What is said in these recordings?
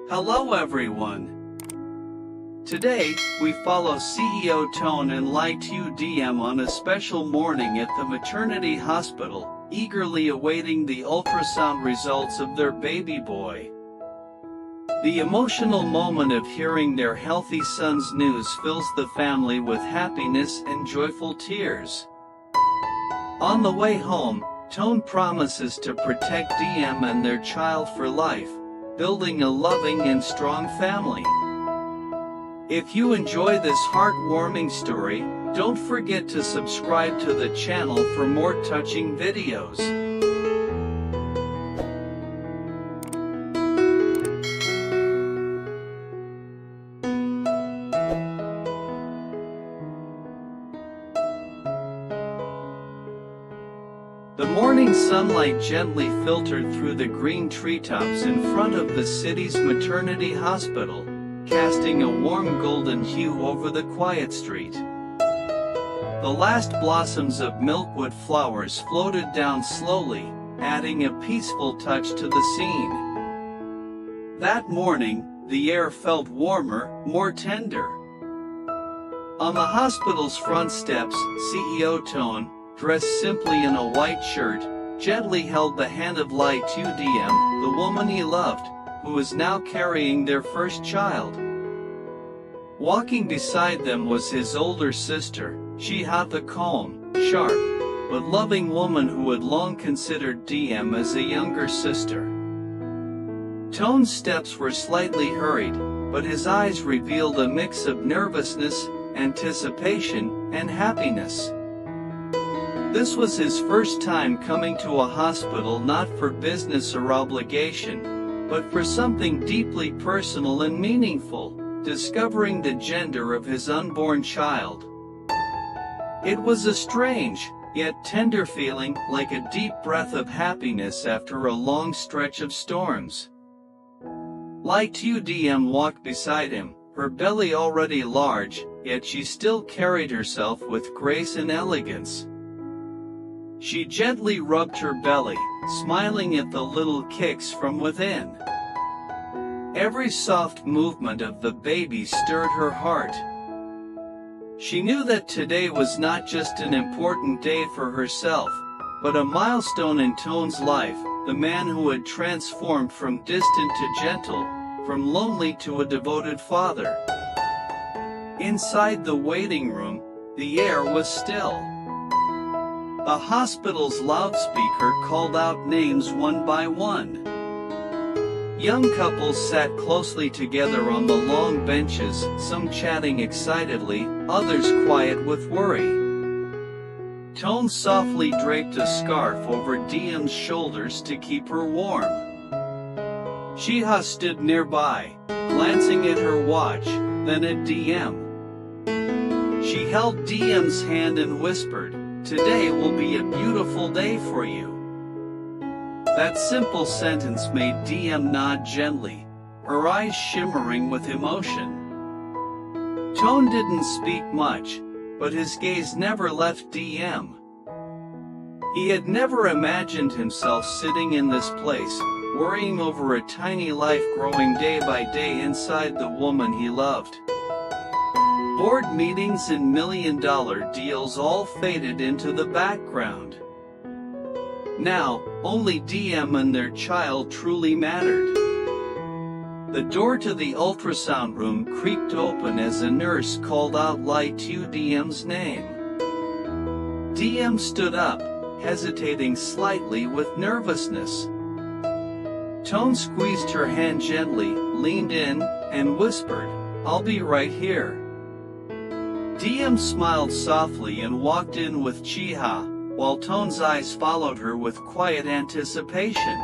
Hello everyone. Today, we follow CEO Toan and Ly Tu Diem on a special morning at the maternity hospital, eagerly awaiting the ultrasound results of their baby boy. The emotional moment of hearing their healthy son's news fills the family with happiness and joyful tears. On the way home, Toan promises to protect Diem and their child for life, building a loving and strong family. If you enjoy this heartwarming story, don't forget to subscribe to the channel for more touching videos. The morning sunlight gently filtered through the green treetops in front of the city's maternity hospital, casting a warm golden hue over the quiet street. The last blossoms of milkwood flowers floated down slowly, adding a peaceful touch to the scene. That morning, the air felt warmer, more tender. On the hospital's front steps, CEO Toan, dressed simply in a white shirt, gently held the hand of Ly Tu Diem, the woman he loved, who was now carrying their first child. Walking beside them was his older sister, the calm, sharp, but loving woman who had long considered Diem as a younger sister. Toan's steps were slightly hurried, but his eyes revealed a mix of nervousness, anticipation, and happiness. This was his first time coming to a hospital, not for business or obligation, but for something deeply personal and meaningful, discovering the gender of his unborn child. It was a strange, yet tender feeling, like a deep breath of happiness after a long stretch of storms. Ly Tu Diem walked beside him, her belly already large, yet she still carried herself with grace and elegance. She gently rubbed her belly, smiling at the little kicks from within. Every soft movement of the baby stirred her heart. She knew that today was not just an important day for herself, but a milestone in Toan's life, the man who had transformed from distant to gentle, from lonely to a devoted father. Inside the waiting room, the air was still. The hospital's loudspeaker called out names one by one. Young couples sat closely together on the long benches, some chatting excitedly, others quiet with worry. Toan softly draped a scarf over Diem's shoulders to keep her warm. Chiha stood nearby, glancing at her watch, then at Diem. She held Diem's hand and whispered, "Today will be a beautiful day for you." That simple sentence made Diem nod gently, her eyes shimmering with emotion. Toan didn't speak much, but his gaze never left Diem. He had never imagined himself sitting in this place, worrying over a tiny life growing day by day inside the woman he loved. Board meetings and million-dollar deals all faded into the background. Now, only Diem and their child truly mattered. The door to the ultrasound room creaked open as a nurse called out Ly Tu Diem's name. Diem stood up, hesitating slightly with nervousness. Toan squeezed her hand gently, leaned in, and whispered, "I'll be right here." Diem smiled softly and walked in with Chiha, while Toan's eyes followed her with quiet anticipation.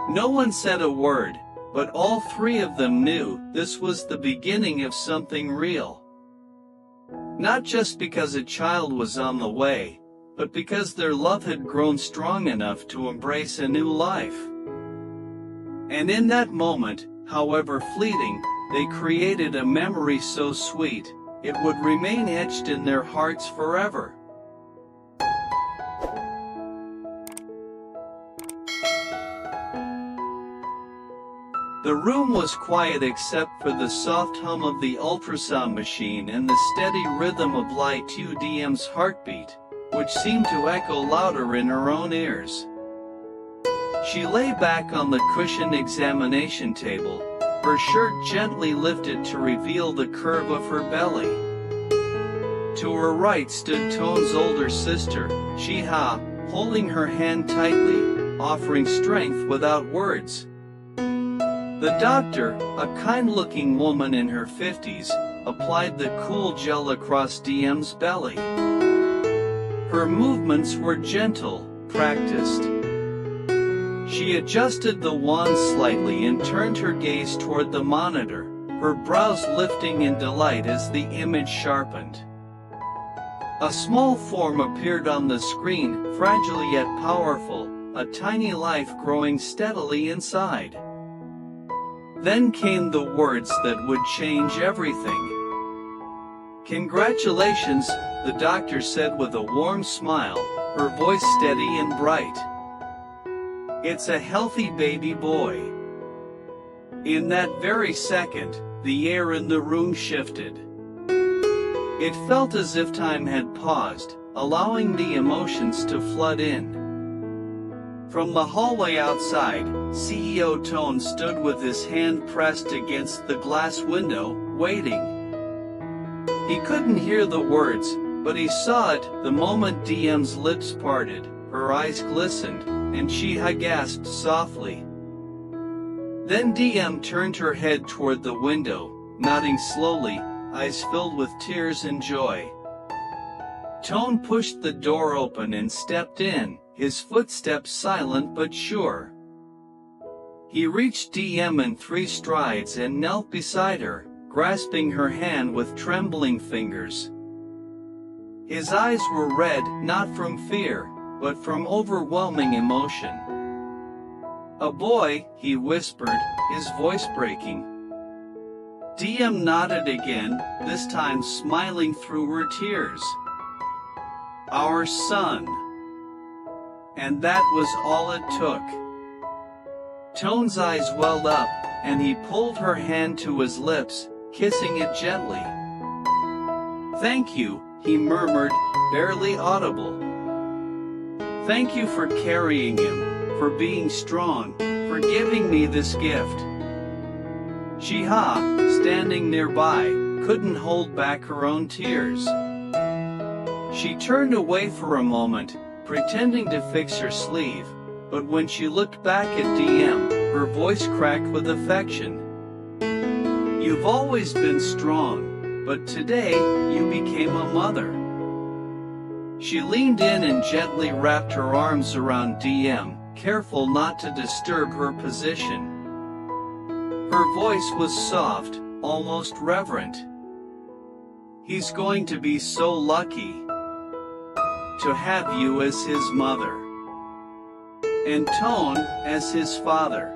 No one said a word, but all three of them knew this was the beginning of something real. Not just because a child was on the way, but because their love had grown strong enough to embrace a new life. And in that moment, however fleeting, they created a memory so sweet, it would remain etched in their hearts forever. The room was quiet except for the soft hum of the ultrasound machine and the steady rhythm of Ly Tu Diem's heartbeat, which seemed to echo louder in her own ears. She lay back on the cushioned examination table, her shirt gently lifted to reveal the curve of her belly. To her right stood Toan's older sister, Shiha, holding her hand tightly, offering strength without words. The doctor, a kind-looking woman in her 50s, applied the cool gel across Diem's belly. Her movements were gentle, practiced. She adjusted the wand slightly and turned her gaze toward the monitor, her brows lifting in delight as the image sharpened. A small form appeared on the screen, fragile yet powerful, a tiny life growing steadily inside. Then came the words that would change everything. "Congratulations," the doctor said with a warm smile, her voice steady and bright. "It's a healthy baby boy." In that very second, the air in the room shifted. It felt as if time had paused, allowing the emotions to flood in. From the hallway outside, CEO Toan stood with his hand pressed against the glass window, waiting. He couldn't hear the words, but he saw it the moment Diem's lips parted, her eyes glistened, and Shiha gasped softly. Then Diem turned her head toward the window, nodding slowly, eyes filled with tears and joy. Toan pushed the door open and stepped in, his footsteps silent but sure. He reached Diem in 3 strides and knelt beside her, grasping her hand with trembling fingers. His eyes were red, not from fear, but from overwhelming emotion. "A boy," he whispered, his voice breaking. Diem nodded again, this time smiling through her tears. "Our son." And that was all it took. Toan's eyes welled up, and he pulled her hand to his lips, kissing it gently. "Thank you," he murmured, barely audible. "Thank you for carrying him, for being strong, for giving me this gift." Shiha, standing nearby, couldn't hold back her own tears. She turned away for a moment, pretending to fix her sleeve, but when she looked back at Diem, her voice cracked with affection. "You've always been strong, but today, you became a mother." She leaned in and gently wrapped her arms around Diem, careful not to disturb her position. Her voice was soft, almost reverent. "He's going to be so lucky to have you as his mother, and Toan as his father."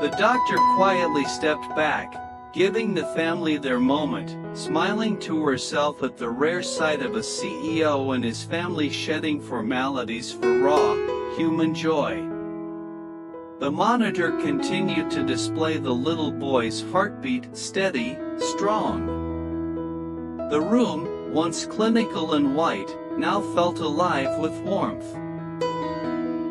The doctor quietly stepped back, giving the family their moment, smiling to herself at the rare sight of a CEO and his family shedding formalities for raw, human joy. The monitor continued to display the little boy's heartbeat, steady, strong. The room, once clinical and white, now felt alive with warmth.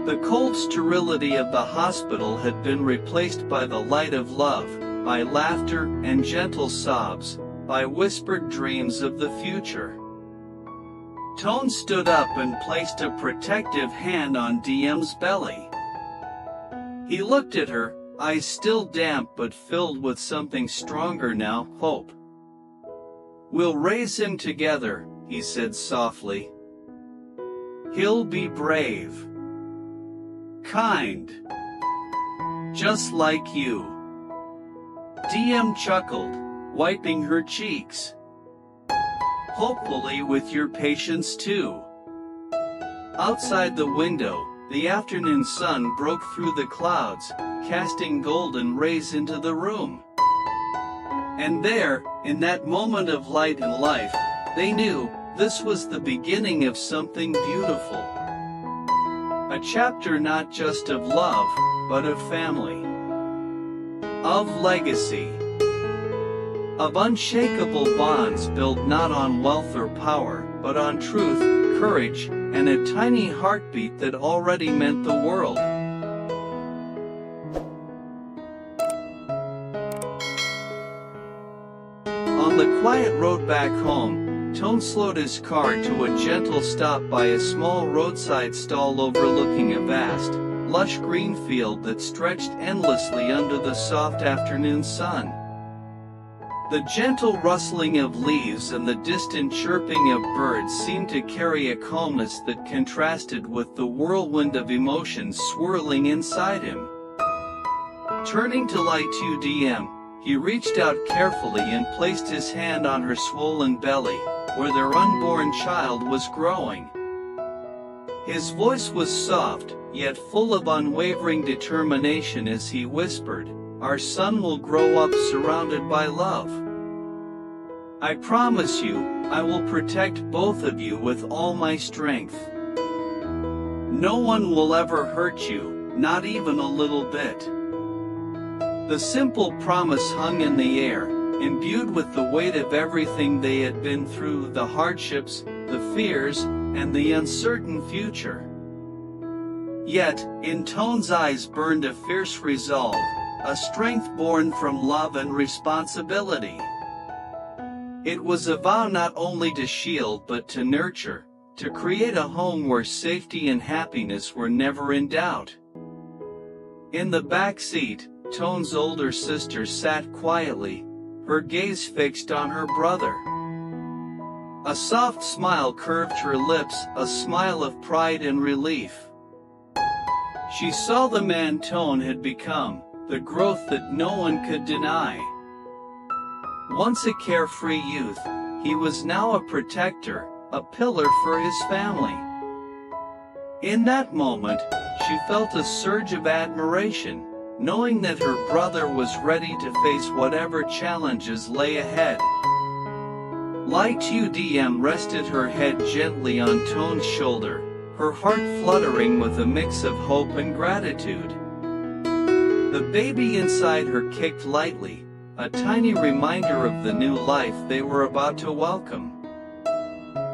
The cold sterility of the hospital had been replaced by the light of love, by laughter and gentle sobs, by whispered dreams of the future. Toan stood up and placed a protective hand on Diem's belly. He looked at her, eyes still damp but filled with something stronger now, hope. "We'll raise him together," he said softly. "He'll be brave, kind, just like you." Diem chuckled, wiping her cheeks. "Hopefully with your patience too." Outside the window, the afternoon sun broke through the clouds, casting golden rays into the room. And there, in that moment of light and life, they knew this was the beginning of something beautiful. A chapter not just of love, but of family. of legacy, of unshakable bonds built not on wealth or power, but on truth, courage, and a tiny heartbeat that already meant the world. On the quiet road back home, Toan slowed his car to a gentle stop by a small roadside stall overlooking a vast, lush green field that stretched endlessly under the soft afternoon sun. The gentle rustling of leaves and the distant chirping of birds seemed to carry a calmness that contrasted with the whirlwind of emotions swirling inside him. Turning to Ly Tu Diem, he reached out carefully and placed his hand on her swollen belly, where their unborn child was growing. His voice was soft, yet full of unwavering determination as he whispered, "Our son will grow up surrounded by love. I promise you, I will protect both of you with all my strength. No one will ever hurt you, not even a little bit." The simple promise hung in the air, imbued with the weight of everything they had been through, the hardships, the fears, and the uncertain future. Yet, in Toan's eyes burned a fierce resolve, a strength born from love and responsibility. It was a vow not only to shield but to nurture, to create a home where safety and happiness were never in doubt. In the back seat, Toan's older sister sat quietly, her gaze fixed on her brother. A soft smile curved her lips, a smile of pride and relief. She saw the man Toan had become, the growth that no one could deny. Once a carefree youth, he was now a protector, a pillar for his family. In that moment, she felt a surge of admiration, knowing that her brother was ready to face whatever challenges lay ahead. Ly Tu Diem rested her head gently on Toan's shoulder, her heart fluttering with a mix of hope and gratitude. The baby inside her kicked lightly, a tiny reminder of the new life they were about to welcome.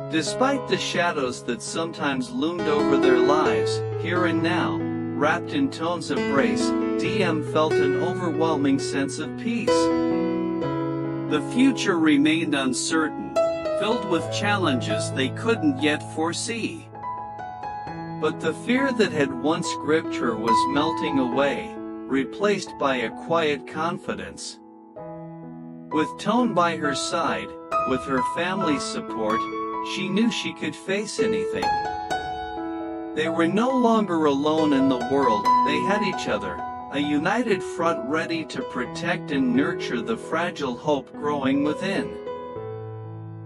Despite the shadows that sometimes loomed over their lives, here and now, wrapped in Toan's embrace, Diem felt an overwhelming sense of peace. The future remained uncertain, filled with challenges they couldn't yet foresee. But the fear that had once gripped her was melting away, replaced by a quiet confidence. With Toan by her side, with her family's support, she knew she could face anything. They were no longer alone in the world, they had each other, a united front ready to protect and nurture the fragile hope growing within.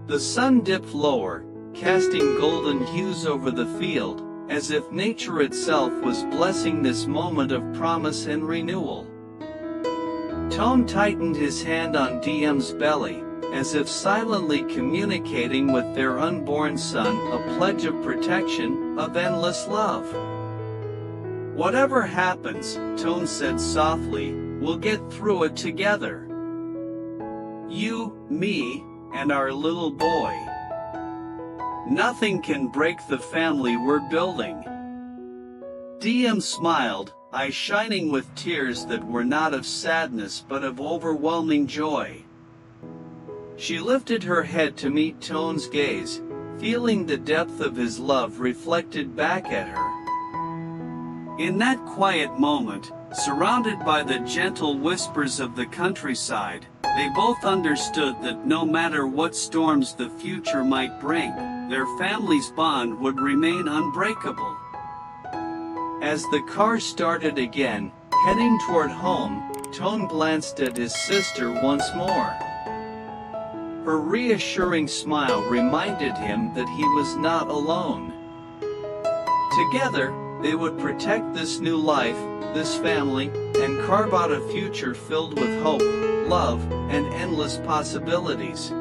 The sun dipped lower, casting golden hues over the field, as if nature itself was blessing this moment of promise and renewal. Toan tightened his hand on Diem's belly, as if silently communicating with their unborn son a pledge of protection, of endless love. "Whatever happens," Toan said softly, "we'll get through it together. You, me, and our little boy. Nothing can break the family we're building." Diem smiled, eyes shining with tears that were not of sadness but of overwhelming joy. She lifted her head to meet Toan's gaze, feeling the depth of his love reflected back at her. In that quiet moment, surrounded by the gentle whispers of the countryside, they both understood that no matter what storms the future might bring, their family's bond would remain unbreakable. As the car started again, heading toward home, Toan glanced at his sister once more. Her reassuring smile reminded him that he was not alone. Together, they would protect this new life, this family, and carve out a future filled with hope, love, and endless possibilities.